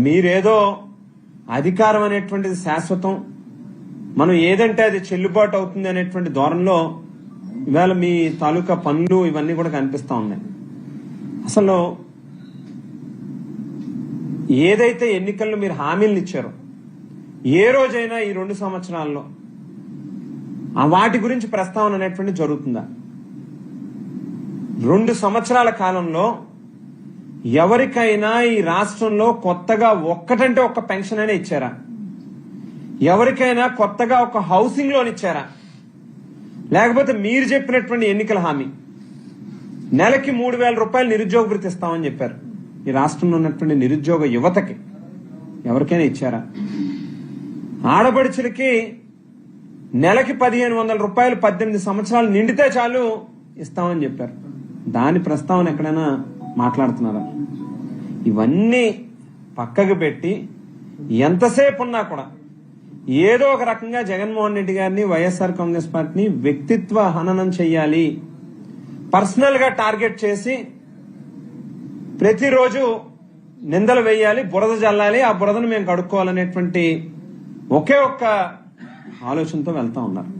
మీరేదో అధికారం అనేటువంటిది శాశ్వతం, మనం ఏదంటే అది చెల్లుబాటు అవుతుంది అనేటువంటి ధోరణిలో ఇవాళ మీ తాలూకా పనులు ఇవన్నీ కూడా కనిపిస్తా ఉన్నాయి. అసలు ఏదైతే ఎన్నికల్లో మీరు హామీలను ఇచ్చారో ఏ రోజైనా ఈ 2 సంవత్సరాల్లో వాటి గురించి ప్రస్తావన అనేటువంటి జరుగుతుందా? 2 సంవత్సరాల కాలంలో ఎవరికైనా ఈ రాష్ట్రంలో కొత్తగా ఒక్కటంటే ఒక్క పెన్షన్ అయినా ఇచ్చారా? ఎవరికైనా కొత్తగా ఒక హౌసింగ్ లోన్ ఇచ్చారా? లేకపోతే మీరు చెప్పినటువంటి ఎన్నికల హామీ నెలకి 3,000 రూపాయలు నిరుద్యోగ భృతి ఇస్తామని చెప్పారు. ఈ రాష్ట్రంలో ఉన్నటువంటి నిరుద్యోగ యువతకి ఎవరికైనా ఇచ్చారా? ఆడపడుచులకి నెలకి 1,500 రూపాయలు 18 సంవత్సరాలు నిండితే చాలు ఇస్తామని చెప్పారు. దాని ప్రస్తావన ఎక్కడైనా మాట్లాడుతున్నారా? ఇవన్నీ పక్కకు పెట్టి ఎంతసేపు ఉన్నా కూడా ఏదో ఒక రకంగా జగన్మోహన్ రెడ్డి గారిని, వైఎస్ఆర్ కాంగ్రెస్ పార్టీని వ్యక్తిత్వ హననం చెయ్యాలి, పర్సనల్ గా టార్గెట్ చేసి ప్రతిరోజు నిందలు వేయాలి, బురద జల్లాలి, ఆ బురదను మేము కడుక్కోవాలనేటువంటి ఒకే ఒక్క ఆలోచనతో వెళ్తా ఉన్నారు.